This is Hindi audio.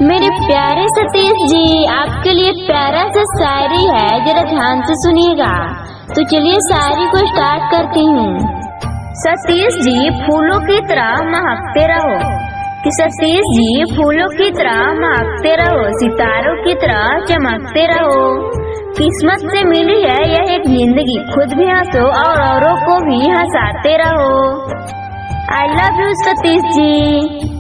मेरे प्यारे सतीश जी, आपके लिए प्यारा सा शायरी है, जरा ध्यान से सुनिएगा। तो चलिए शायरी को स्टार्ट करती हूँ। सतीश जी फूलों की तरह महकते रहो, कि सतीश जी फूलों की तरह महकते रहो, सितारों की तरह चमकते रहो। किस्मत से मिली है यह एक जिंदगी, खुद भी हंसो और औरों को भी हंसाते रहो। I love you Satish ji.